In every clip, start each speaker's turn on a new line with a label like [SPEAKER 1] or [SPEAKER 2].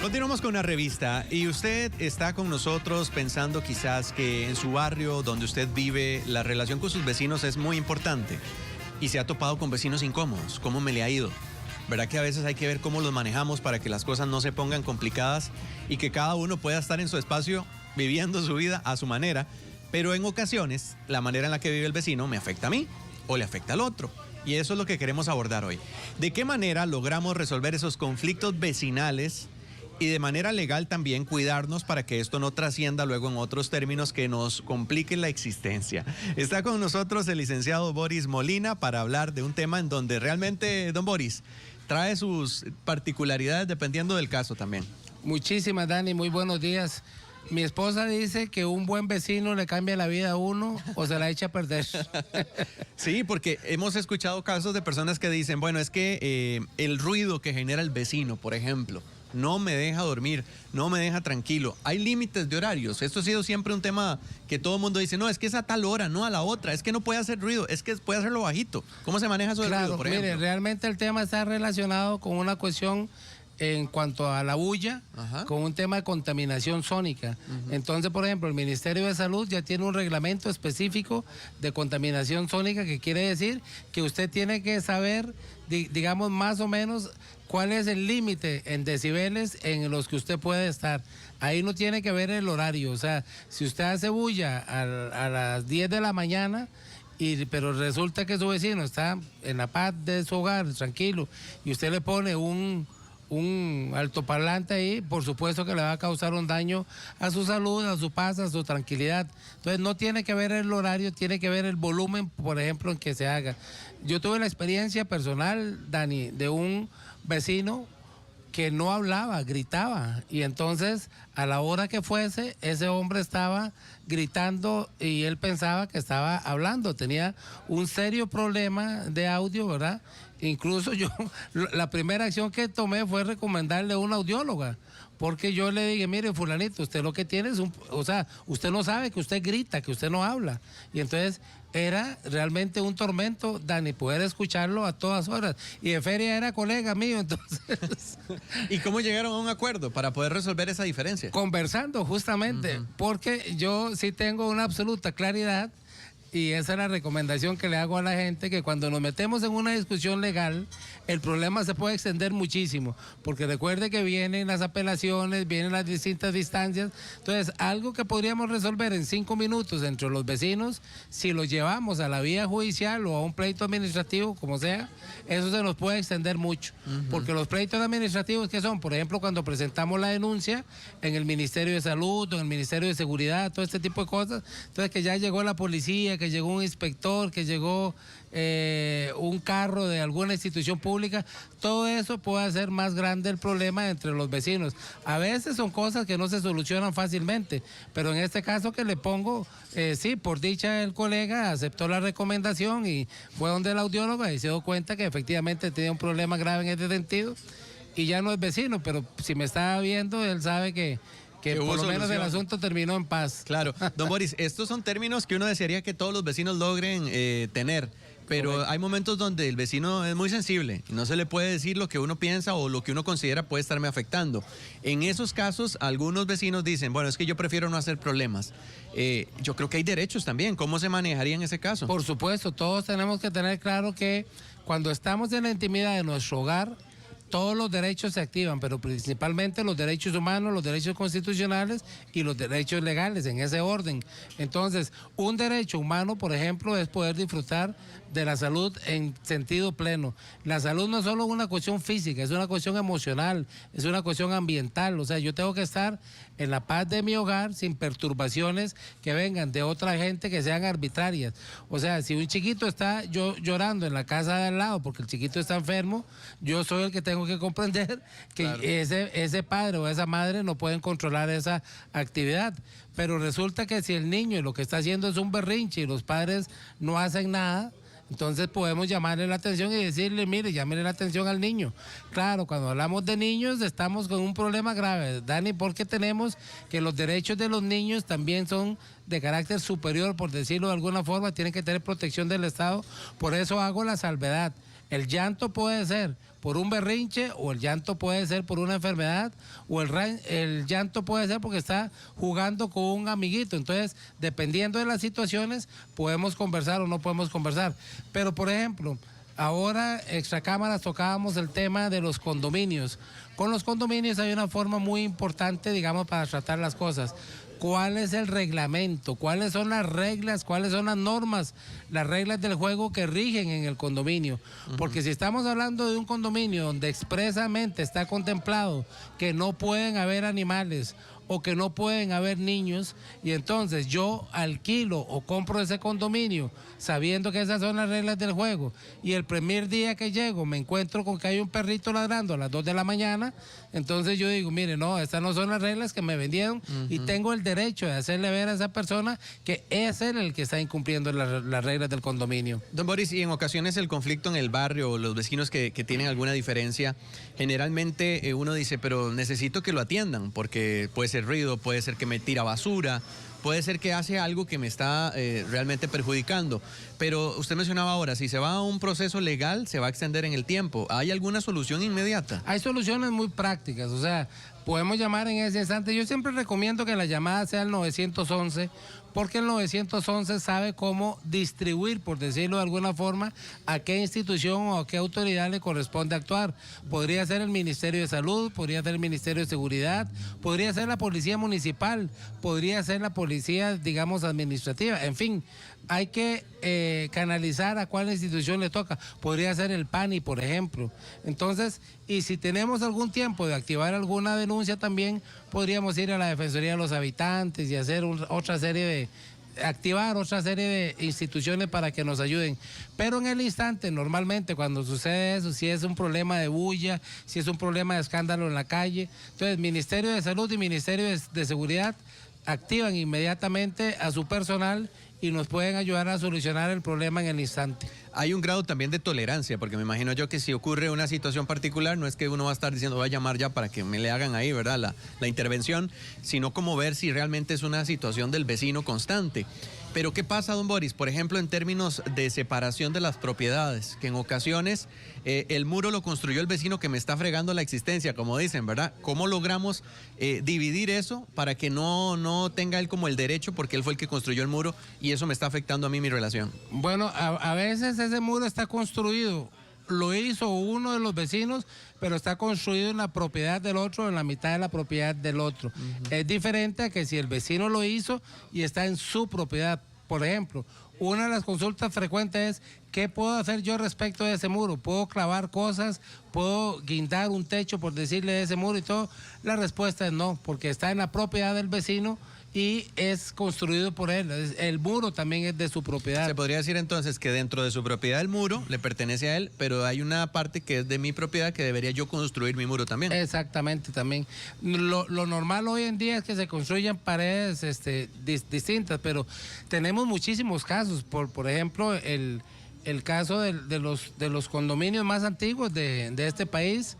[SPEAKER 1] Continuamos con la revista y usted está con nosotros pensando quizás que en su barrio donde usted vive la relación con sus vecinos es muy importante y se ha topado con vecinos incómodos. ¿Cómo me le ha ido? ¿Verdad que a veces hay que ver cómo los manejamos para que las cosas no se pongan complicadas y que cada uno pueda estar en su espacio viviendo su vida a su manera? Pero en ocasiones la manera en la que vive el vecino me afecta a mí o le afecta al otro. Y eso es lo que queremos abordar hoy. ¿De qué manera logramos resolver esos conflictos vecinales y de manera legal también cuidarnos para que esto no trascienda luego en otros términos que nos compliquen la existencia? Está con nosotros el licenciado Boris Molina para hablar de un tema en donde realmente, don Boris, trae sus particularidades dependiendo del caso también.
[SPEAKER 2] Muchísimas, Dani, muy buenos días. Mi esposa dice que un buen vecino le cambia la vida a uno o se la echa a perder.
[SPEAKER 1] Sí, porque hemos escuchado casos de personas que dicen, bueno, es que el ruido que genera el vecino, por ejemplo, no me deja dormir, no me deja tranquilo. Hay límites de horarios. Esto ha sido siempre un tema que todo el mundo dice, no, es que es a tal hora, no a la otra, es que no puede hacer ruido, es que puede hacerlo bajito. ¿Cómo se maneja eso del ruido, por ejemplo?
[SPEAKER 2] Mire, realmente el tema está relacionado con una cuestión en cuanto a la bulla, con un tema de contaminación sónica. Entonces, por ejemplo, el Ministerio de Salud ya tiene un reglamento específico de contaminación sónica, que quiere decir que usted tiene que saber, digamos, más o menos cuál es el límite en decibeles en los que usted puede estar. Ahí no tiene que ver el horario. O sea, si usted hace bulla a las 10 de la mañana, pero resulta que su vecino está en la paz de su hogar, tranquilo, y usted le pone un altoparlante ahí, por supuesto que le va a causar un daño a su salud, a su paz, a su tranquilidad. Entonces no tiene que ver el horario, tiene que ver el volumen, por ejemplo, en que se haga. Yo tuve la experiencia personal, Dani, de un vecino que no hablaba, gritaba, y entonces a la hora que fuese, ese hombre estaba gritando y él pensaba que estaba hablando, tenía un serio problema de audio, ¿verdad? Incluso yo, la primera acción que tomé fue recomendarle a una audióloga, porque yo le dije, mire, fulanito, usted lo que tiene es usted no sabe que usted grita, que usted no habla, y entonces era realmente un tormento, Dani, poder escucharlo a todas horas, y de feria era colega mío, entonces...
[SPEAKER 1] ¿Y cómo llegaron a un acuerdo para poder resolver esa diferencia?
[SPEAKER 2] Conversando, justamente, porque yo sí tengo una absoluta claridad, y esa es la recomendación que le hago a la gente, que cuando nos metemos en una discusión legal, el problema se puede extender muchísimo, porque recuerde que vienen las apelaciones, vienen las distintas distancias. Entonces, algo que podríamos resolver en 5 minutos entre los vecinos, si lo llevamos a la vía judicial o a un pleito administrativo, como sea, eso se nos puede extender mucho, porque los pleitos administrativos, ¿qué son? Por ejemplo, cuando presentamos la denuncia en el Ministerio de Salud, o en el Ministerio de Seguridad, todo este tipo de cosas, entonces que ya llegó la policía, que llegó un inspector, que llegó un carro de alguna institución pública, todo eso puede hacer más grande el problema entre los vecinos. A veces son cosas que no se solucionan fácilmente, pero en este caso que le pongo, sí, por dicha el colega aceptó la recomendación y fue donde la audióloga y se dio cuenta que efectivamente tenía un problema grave en este sentido, y ya no es vecino, pero si me está viendo, él sabe que por lo menos el asunto terminó en paz.
[SPEAKER 1] Claro. Don Boris, estos son términos que uno desearía que todos los vecinos logren tener, pero correcto, hay momentos donde el vecino es muy sensible y no se le puede decir lo que uno piensa o lo que uno considera puede estarme afectando. En esos casos, algunos vecinos dicen, bueno, es que yo prefiero no hacer problemas. Yo creo que hay derechos también. ¿Cómo se manejaría en ese caso?
[SPEAKER 2] Por supuesto, todos tenemos que tener claro que cuando estamos en la intimidad de nuestro hogar, todos los derechos se activan, pero principalmente los derechos humanos, los derechos constitucionales y los derechos legales, en ese orden. Entonces, un derecho humano, por ejemplo, es poder disfrutar de la salud en sentido pleno. La salud no es solo una cuestión física, es una cuestión emocional, es una cuestión ambiental. O sea, yo tengo que estar en la paz de mi hogar sin perturbaciones que vengan de otra gente que sean arbitrarias. O sea, si un chiquito está llorando en la casa de al lado porque el chiquito está enfermo, yo soy el que tengo que comprender que claro, ese padre o esa madre no pueden controlar esa actividad. Pero resulta que si el niño lo que está haciendo es un berrinche y los padres no hacen nada, entonces podemos llamarle la atención y decirle, mire, llámele la atención al niño. Claro, cuando hablamos de niños estamos con un problema grave, Dani, porque tenemos que los derechos de los niños también son de carácter superior, por decirlo de alguna forma, tienen que tener protección del Estado. Por eso hago la salvedad. El llanto puede ser por un berrinche, o el llanto puede ser por una enfermedad, o el llanto puede ser porque está jugando con un amiguito. Entonces, dependiendo de las situaciones, podemos conversar o no podemos conversar. Pero, por ejemplo, ahora, extra cámaras, tocábamos el tema de los condominios. Con los condominios hay una forma muy importante, digamos, para tratar las cosas. ¿Cuál es el reglamento? ¿Cuáles son las reglas? ¿Cuáles son las normas? Las reglas del juego que rigen en el condominio. Porque si estamos hablando de un condominio donde expresamente está contemplado que no pueden haber animales o que no pueden haber niños, y entonces yo alquilo o compro ese condominio sabiendo que esas son las reglas del juego, y el primer día que llego me encuentro con que hay un perrito ladrando a las 2 de la mañana, entonces yo digo, mire, no, estas no son las reglas que me vendieron, y tengo el derecho de hacerle ver a esa persona que es él el que está incumpliendo las reglas del condominio.
[SPEAKER 1] Don Boris, y en ocasiones el conflicto en el barrio, o los vecinos que tienen alguna diferencia, generalmente uno dice, pero necesito que lo atiendan, porque puede ser ruido, puede ser que me tira basura, puede ser que hace algo que me está realmente perjudicando. Pero usted mencionaba ahora, si se va a un proceso legal, se va a extender en el tiempo. ¿Hay alguna solución inmediata?
[SPEAKER 2] Hay soluciones muy prácticas, o sea, podemos llamar en ese instante. Yo siempre recomiendo que la llamada sea el 911, porque el 911 sabe cómo distribuir, por decirlo de alguna forma, a qué institución o a qué autoridad le corresponde actuar. Podría ser el Ministerio de Salud, podría ser el Ministerio de Seguridad, podría ser la Policía Municipal, podría ser la Policía, digamos, administrativa, en fin. Hay que canalizar a cuál institución le toca. Podría ser el PANI, por ejemplo. Entonces, y si tenemos algún tiempo de activar alguna denuncia también, podríamos ir a la Defensoría de los Habitantes y hacer activar otra serie de instituciones para que nos ayuden. Pero en el instante, normalmente cuando sucede eso, si es un problema de bulla, si es un problema de escándalo en la calle, entonces Ministerio de Salud y Ministerio de Seguridad activan inmediatamente a su personal y nos pueden ayudar a solucionar el problema en el instante.
[SPEAKER 1] Hay un grado también de tolerancia, porque me imagino yo que si ocurre una situación particular, no es que uno va a estar diciendo, voy a llamar ya para que me le hagan ahí, ¿verdad?, la intervención, sino como ver si realmente es una situación del vecino constante. Pero ¿qué pasa, don Boris? Por ejemplo, en términos de separación de las propiedades, que en ocasiones el muro lo construyó el vecino que me está fregando la existencia, como dicen, ¿verdad? ¿Cómo logramos dividir eso para que no tenga él como el derecho, porque él fue el que construyó el muro y eso me está afectando a mí mi relación?
[SPEAKER 2] Bueno, a veces ese muro está construido, lo hizo uno de los vecinos, pero está construido en la propiedad del otro, en la mitad de la propiedad del otro. Es diferente a que si el vecino lo hizo y está en su propiedad. Por ejemplo, una de las consultas frecuentes es, ¿qué puedo hacer yo respecto de ese muro? ¿Puedo clavar cosas? ¿Puedo guindar un techo, por decirle, de ese muro y todo? La respuesta es no, porque está en la propiedad del vecino y es construido por él. El muro también es de su propiedad.
[SPEAKER 1] Se podría decir entonces que dentro de su propiedad el muro le pertenece a él, pero hay una parte que es de mi propiedad que debería yo construir mi muro también.
[SPEAKER 2] Exactamente, también. Lo normal hoy en día es que se construyan paredes distintas, pero tenemos muchísimos casos. Por ejemplo, el caso de los condominios más antiguos de este país,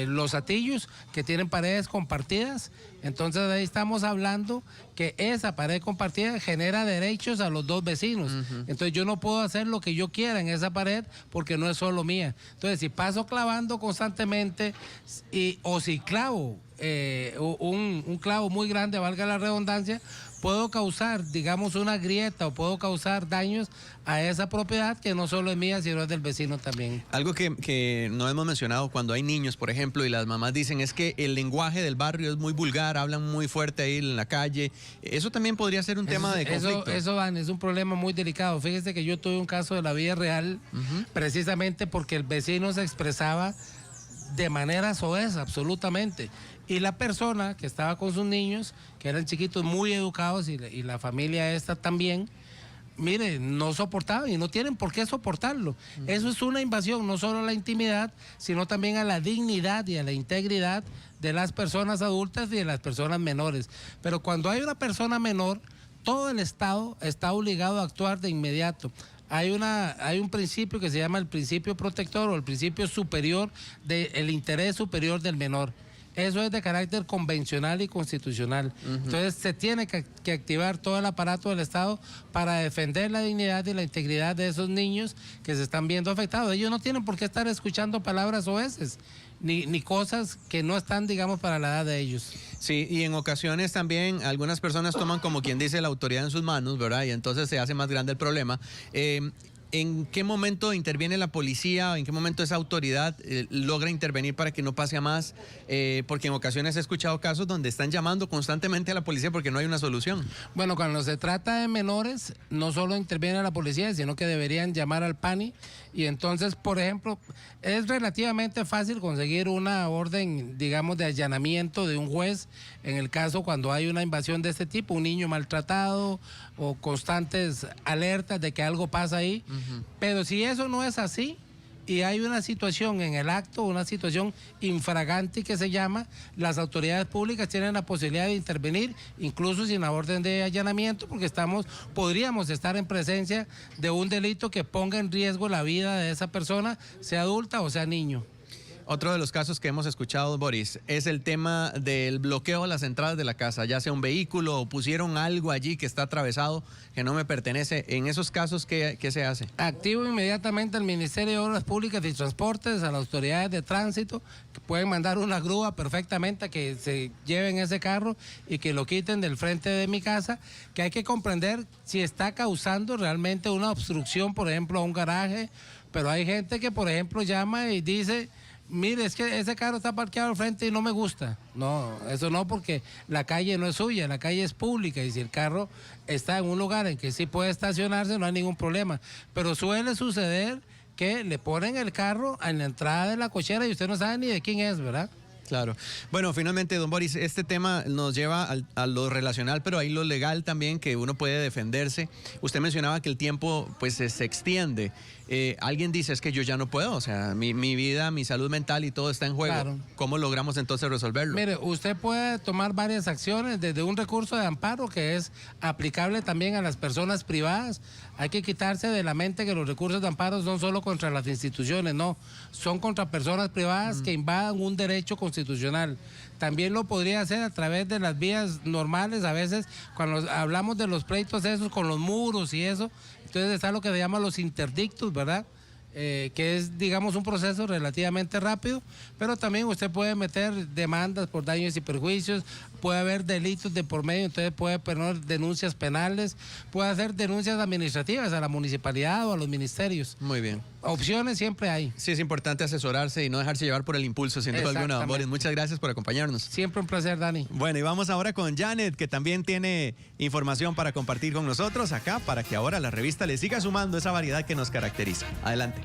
[SPEAKER 2] los Atillos, que tienen paredes compartidas. Entonces ahí estamos hablando que esa pared compartida genera derechos a los dos vecinos. Entonces yo no puedo hacer lo que yo quiera en esa pared porque no es solo mía. Entonces si paso clavando constantemente o si clavo un clavo muy grande, valga la redundancia, puedo causar, digamos, una grieta o puedo causar daños a esa propiedad que no solo es mía, sino es del vecino también.
[SPEAKER 1] Algo que no hemos mencionado cuando hay niños, por ejemplo, y las mamás dicen es que el lenguaje del barrio es muy vulgar, hablan muy fuerte ahí en la calle. Eso también podría ser un tema de conflicto.
[SPEAKER 2] Eso, Dan, es un problema muy delicado. Fíjese que yo tuve un caso de la vida real, precisamente porque el vecino se expresaba de manera soez, absolutamente. Y la persona que estaba con sus niños, que eran chiquitos muy educados, y la familia esta también, mire, no soportaban y no tienen por qué soportarlo. Eso es una invasión, no solo a la intimidad, sino también a la dignidad y a la integridad de las personas adultas y de las personas menores. Pero cuando hay una persona menor, todo el Estado está obligado a actuar de inmediato. Hay un principio que se llama el principio protector o el principio superior del interés superior del menor. eso es de carácter convencional y constitucional. Entonces se tiene que activar todo el aparato del Estado para defender la dignidad y la integridad de esos niños que se están viendo afectados. Ellos no tienen por qué estar escuchando palabras oeces, ni cosas que no están, digamos, para la edad de ellos.
[SPEAKER 1] Sí, y en ocasiones también algunas personas toman, como quien dice, la autoridad en sus manos, ¿verdad? Y entonces se hace más grande el problema. ¿En qué momento interviene la policía? ¿En qué momento esa autoridad logra intervenir para que no pase a más? Porque en ocasiones he escuchado casos donde están llamando constantemente a la policía porque no hay una solución.
[SPEAKER 2] Bueno, cuando se trata de menores, no solo interviene la policía, sino que deberían llamar al PANI. Y entonces, por ejemplo, es relativamente fácil conseguir una orden, digamos, de allanamiento de un juez en el caso cuando hay una invasión de este tipo, un niño maltratado o constantes alertas de que algo pasa ahí. Pero si eso no es así y hay una situación en el acto, una situación infragante que se llama, las autoridades públicas tienen la posibilidad de intervenir, incluso sin la orden de allanamiento, porque podríamos estar en presencia de un delito que ponga en riesgo la vida de esa persona, sea adulta o sea niño.
[SPEAKER 1] Otro de los casos que hemos escuchado, Boris, es el tema del bloqueo a las entradas de la casa, ya sea un vehículo o pusieron algo allí que está atravesado, que no me pertenece. En esos casos, ¿qué se hace?
[SPEAKER 2] Activo inmediatamente al Ministerio de Obras Públicas y Transportes, a las autoridades de tránsito, que pueden mandar una grúa perfectamente a que se lleven ese carro y que lo quiten del frente de mi casa, que hay que comprender si está causando realmente una obstrucción, por ejemplo, a un garaje, pero hay gente que, por ejemplo, llama y dice: mire, es que ese carro está parqueado al frente y no me gusta. No, eso no, porque la calle no es suya, la calle es pública y si el carro está en un lugar en que sí puede estacionarse no hay ningún problema. Pero suele suceder que le ponen el carro en la entrada de la cochera y usted no sabe ni de quién es, ¿verdad?
[SPEAKER 1] Claro. Bueno, finalmente, don Boris, este tema nos lleva a lo relacional, pero hay lo legal también, que uno puede defenderse. Usted mencionaba que el tiempo pues se extiende. Alguien dice, es que yo ya no puedo, o sea, mi vida, mi salud mental y todo está en juego.
[SPEAKER 2] Claro.
[SPEAKER 1] ¿Cómo logramos entonces resolverlo?
[SPEAKER 2] Mire, usted puede tomar varias acciones, desde un recurso de amparo que es aplicable también a las personas privadas. Hay que quitarse de la mente que los recursos de amparo son solo contra las instituciones, no, son contra personas privadas que invadan un derecho constitucional. También lo podría hacer a través de las vías normales, a veces cuando hablamos de los pleitos esos con los muros y eso, entonces está lo que se llama los interdictos, ¿verdad? Que es, digamos, un proceso relativamente rápido, pero también usted puede meter demandas por daños y perjuicios, puede haber delitos de por medio, entonces puede poner denuncias penales, puede hacer denuncias administrativas a la municipalidad o a los ministerios.
[SPEAKER 1] Muy bien.
[SPEAKER 2] Opciones siempre hay.
[SPEAKER 1] Sí, es importante asesorarse y no dejarse llevar por el impulso, sin duda alguna. Boris, muchas gracias por acompañarnos.
[SPEAKER 2] Siempre un placer, Dani.
[SPEAKER 1] Bueno, y vamos ahora con Janet, que también tiene información para compartir con nosotros acá, para que ahora la revista le siga sumando esa variedad que nos caracteriza. Adelante.